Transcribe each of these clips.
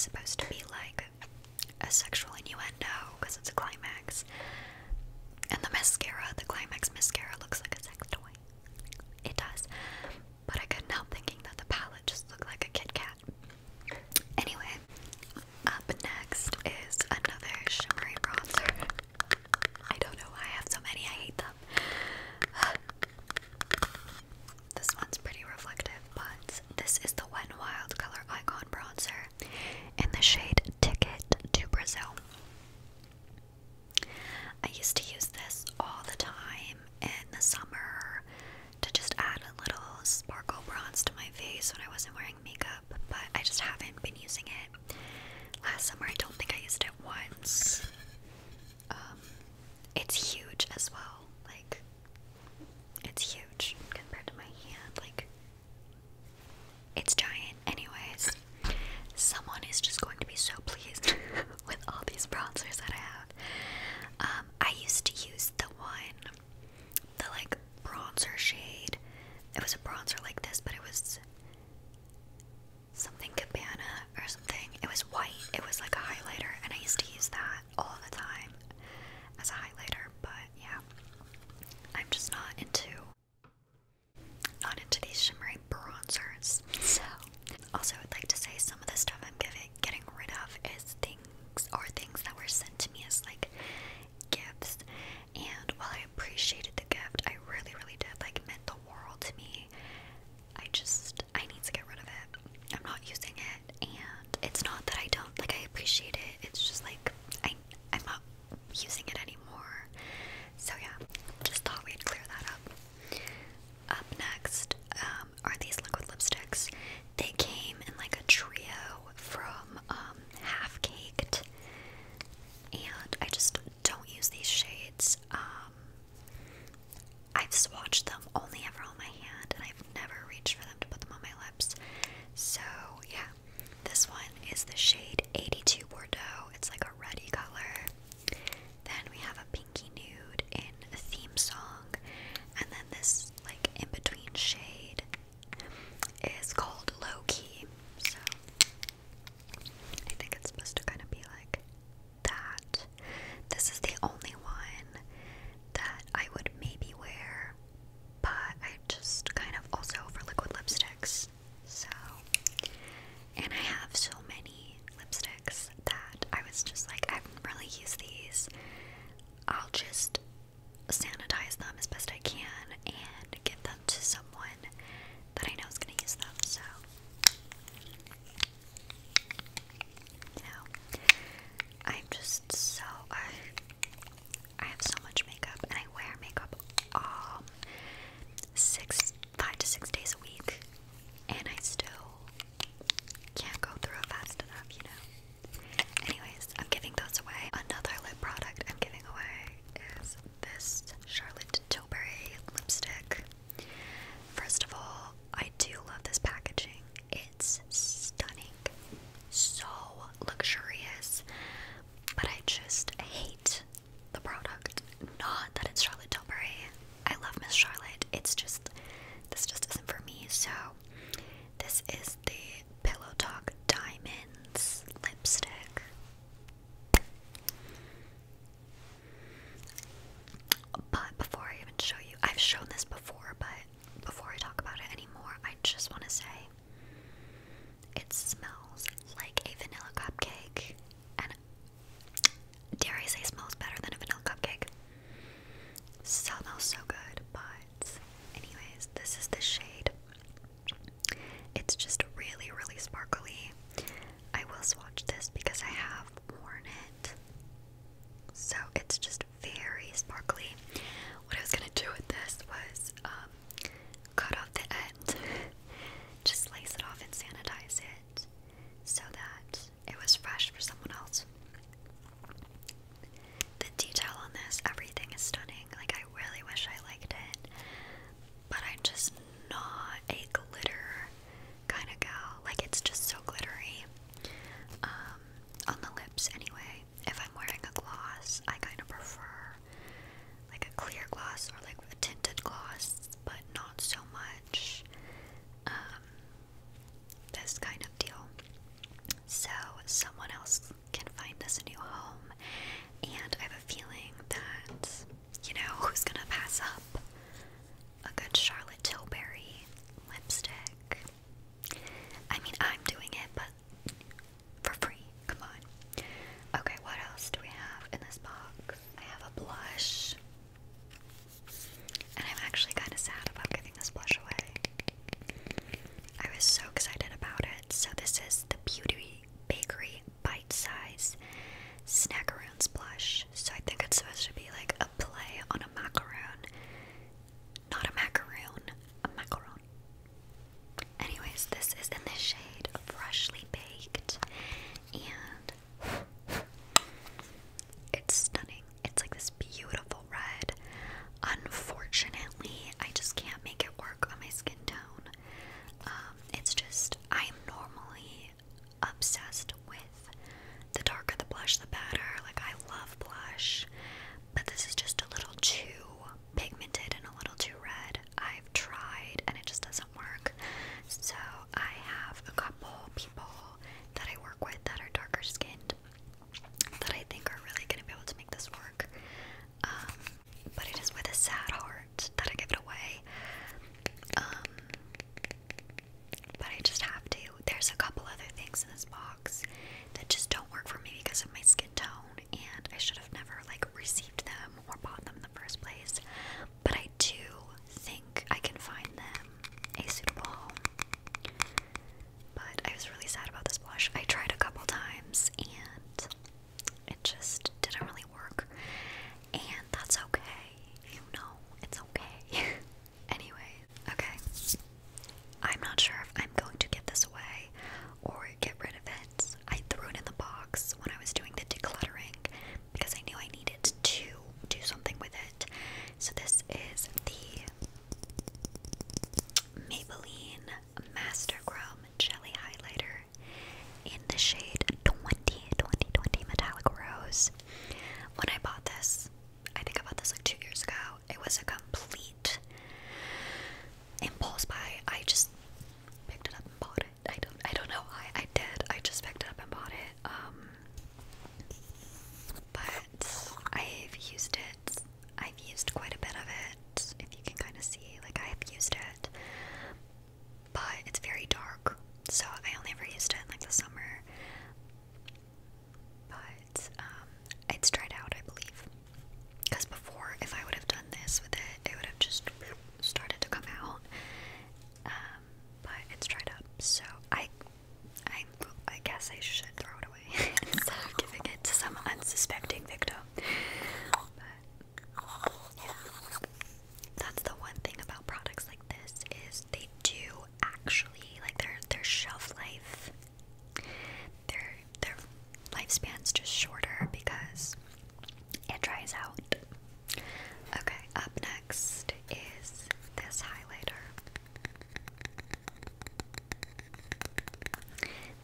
supposed to be like a sexual innuendo because it's a climax. And the mascara, the climax mascara, looks like a sex toy. It does. But I couldn't help thinking that the palette just looked like a Kit Kat. Anyway, up next is another shimmery bronzer. I don't know why I have so many, I hate them. This one's pretty reflective, but this is the Wet n Wild Color Icon Bronzer in the shade Ticket to Brazil. I used to use this all the time in the summer to just add a little sparkle bronze to my face when I wasn't wearing makeup, but I just haven't been using it. Last summer, I don't think I used it once. It's huge as well. Like, it's huge compared to my hand. Like, it's giant. Anyways, someone is just going to be so pleased with all these bronzers that I have. I used to use the like bronzer shade. It was a bronzer like this, but it was something Cabana or something. It was white. It was like a highlighter, and I used to use that all the time as a highlighter. But yeah, I'm just not into these shimmery bronzers. So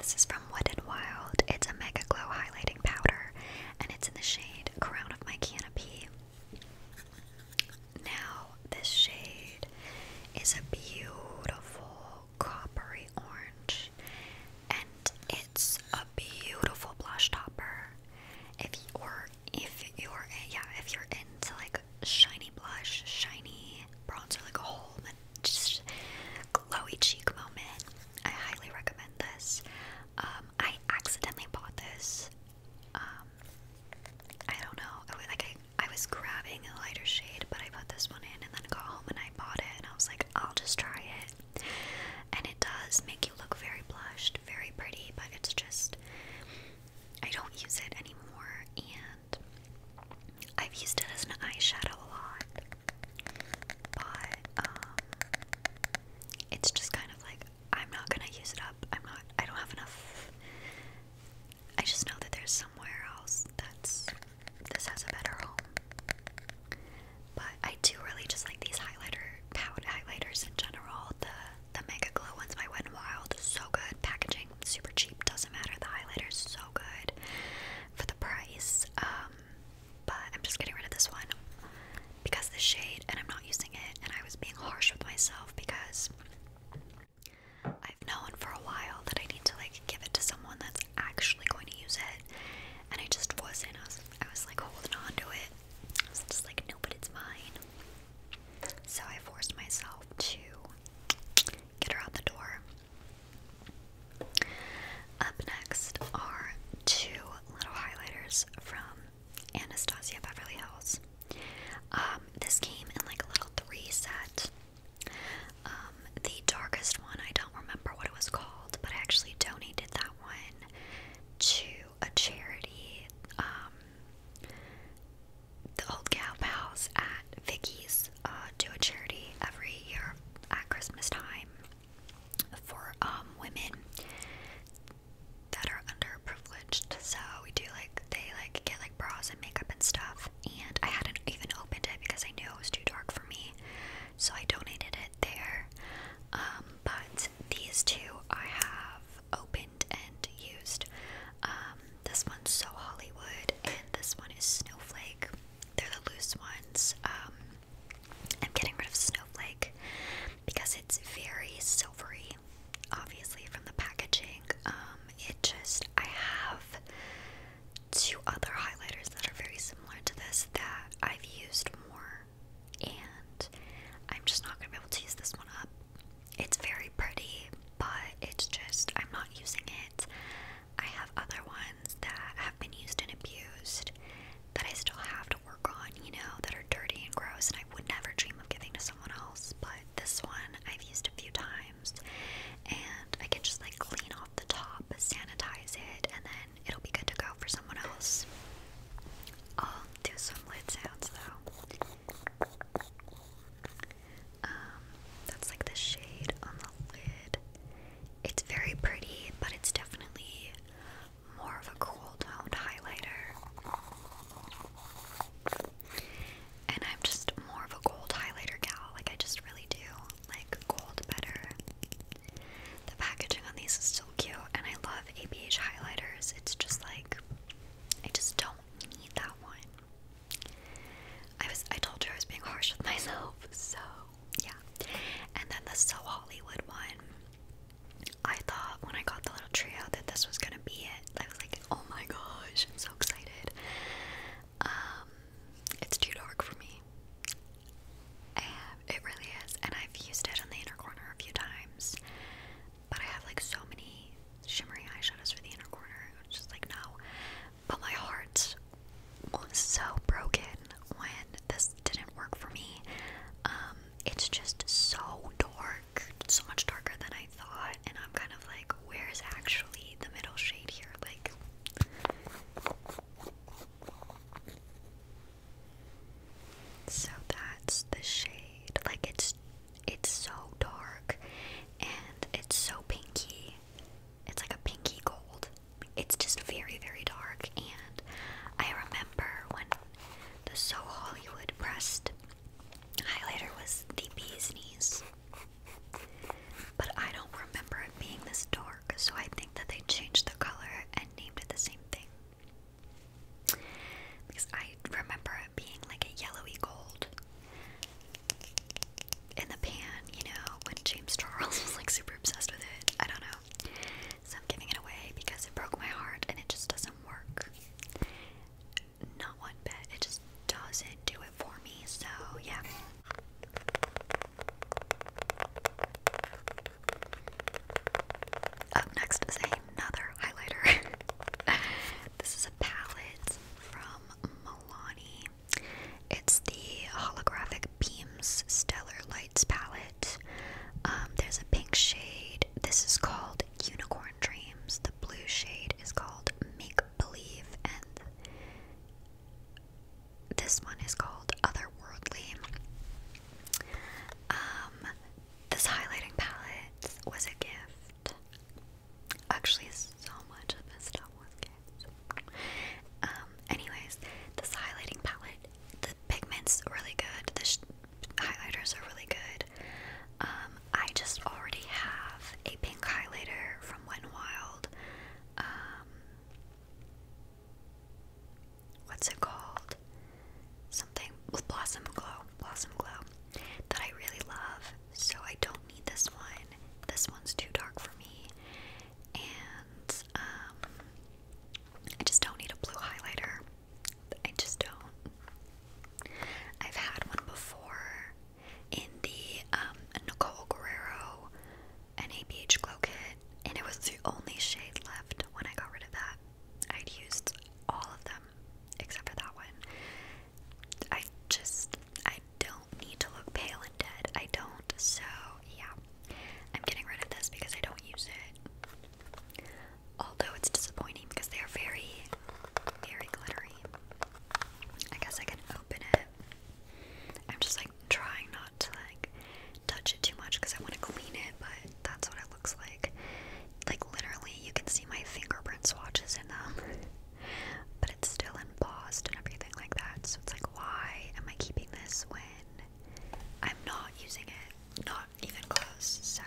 This is from Wet n Wild. It's a Mega Glow highlighting powder, and it's in the shade Crown of My Canopy. Now, this shade is a beautiful coppery orange, and it's a beautiful blush topper. If you're into like shiny blush, shiny bronzer, like a whole just glowy cheek moment, I highly recommend this. I accidentally bought this. I don't know. I was grabbing a lighter shade, but I put this one in and then got home and I bought it and I was like, I'll just try it. And it does make you look very blushed, very pretty, but it's just, I don't use it anymore, and I've used it as an eyeshadow a lot, but it's just kind of like, I'm not gonna use it up. I don't have enough. I just know that there's somewhere else this has a better home. But I do really just like these highlighters in general. The Mega Glow ones by Wet n Wild, so good. Packaging, super cheap, doesn't matter. The highlighter's so good for the price. But I'm just getting rid of this one because the shade, and I'm not using it, and I was being harsh with myself because I've known for a while that I need to like give it to someone that's actually going to use it, and I just wasn't. I was like holding on to it. I was just like, no, but it's mine. So I forced myself to get her out the door. Up next are two little highlighters from Anastasia Beverly Hills. This came in like a little 3 set. The darkest one, I don't remember what it was called, but I actually donated that one to a charity. The old gal pals at Vicky's do a charity every year at Christmas time for women that are underprivileged. So we do they get like bras and makeup and stuff, and I hadn't even opened it because I knew it was too dark for me, so I donated it there. But these two I have opened and used. This one's So Hollywood and this one is Snowflake. They're the loose ones. I'm getting rid of Snowflake because it's very silvery, obviously from the packaging. I have two other highlighters that are very similar to this that I've used more, and I'm just not going to be able to use this one up. It's very pretty, but it's just, I'm not using it. I have other ones that have been used and abused that I still have to work on, that are dirty and gross, and I would never dream of giving to someone else. But this one I've used a few times, and I can just like clean off the top, sanitize it, and then it'll be good to go for someone else. I'll do some lid sounds though. That's like the shade on the lid. It's very pretty, but it's definitely more of a cool toned highlighter. And I'm just more of a gold highlighter gal. Like, I just really do like gold better. The packaging on these is so cute, and I love ABH highlighters. It's just like, I just don't need that one. I told you I was being harsh with myself, so yeah. And then the So Hollywood one, I thought Up next is another highlighter. This is a palette from Milani. It's the Holographic Beams Stellar Lights palette. There's a pink shade. This is called Unicorn Dreams. The blue shade is called Make Believe, and this one is called Otherworldly. This highlighting palette was a gift. Actually, so much of this stuff was gifts. Anyways, this highlighting palette, the pigment's really good. The highlighters are really good. I just already have a pink highlighter from Wet n Wild. What's it called? Something with Blossom Glow, that I really love. So I don't need this one. This one's too dark for me. And I just don't need a blue highlighter. I just don't. I've had one before in the Nicole Guerrero NABH Glow Kit, and it was the only shade left when I got rid of that. I'd used all of them except for that one. I don't need to look pale and dead. I don't, so yeah. I'm getting rid of this because I don't use it. Although it's disappointing because they are very, very glittery. I guess I can open it. I'm just like trying not to like touch it too much because I want to clean it, but that's what it looks like. Like literally you can see my fingerprint swatches in them. But it's still embossed and everything like that. So it's like, why am I keeping this when I'm not using it? Not even close. So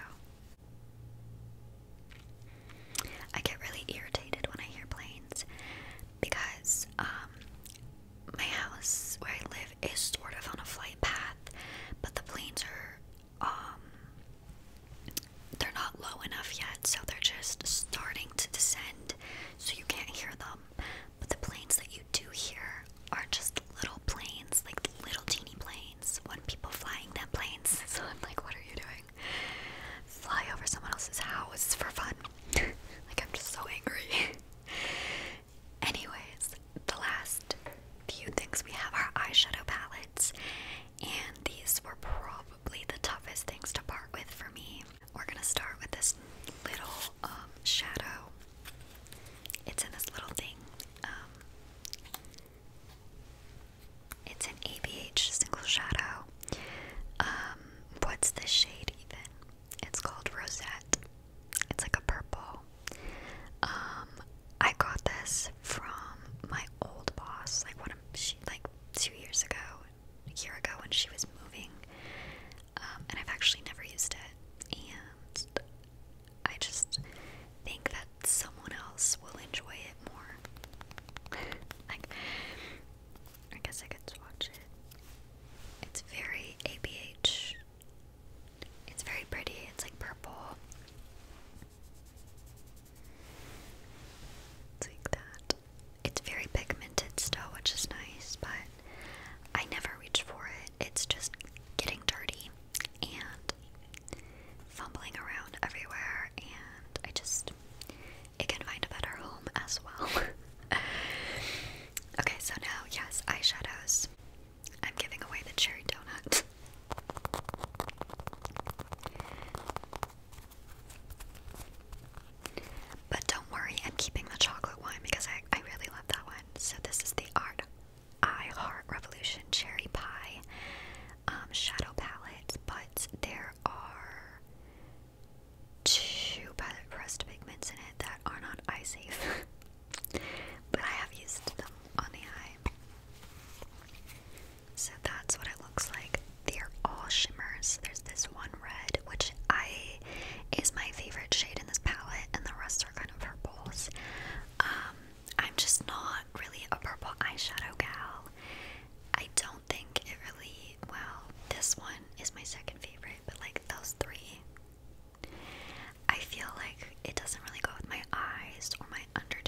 I get really irritated when I hear planes because my house where I live is sort of on a flight path, but the planes are they're not low enough yet, so they're just starting to descend, so you can't hear them. But the planes that you do hear are just little planes, like little teeny planes, when people flying them planes. So I'm like, what are you doing? Fly over someone else's house for fun. Like, I'm just so angry. Anyways, the last few things we have are eyeshadow palettes, and these were probably the toughest things to part with for me. We're gonna start with this little shadow. It's in this little thing. It's an ABH single shadow. What's this shade even? It's called Rosette. It's like a purple. I got this from my old boss, like like 2 years ago, a year ago when she was moving. And I've actually never used it. And I just think that someone else will enjoy it more. Like, I guess I could swatch it. It's very ABH. It's very pretty. It's like purple. It's like that. It's very pigmented still, which is nice, but I never reach for it. It's just getting dirty and fumbling around everywhere, and it can find a better home as well. Okay, so now, yes, eyeshadows. I'm giving away the cherry donut. But don't worry, I'm keeping the chocolate one because I really love that one. So this is the I Heart Revolution Cherry Pie shadow palette, but there are 2 palette pressed pigments in it that are not eye safe. But I have used them on the eye. So that's what it looks like. They're all shimmers. There's this one red, which is my favorite shade in this palette, and the rest are kind of purples. I'm just not really a purple eyeshadow gal. I don't think it really, well, this one is my second favorite, but like those 3, I feel like it doesn't really go with my eyes or my under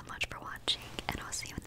much for watching, and I'll see you in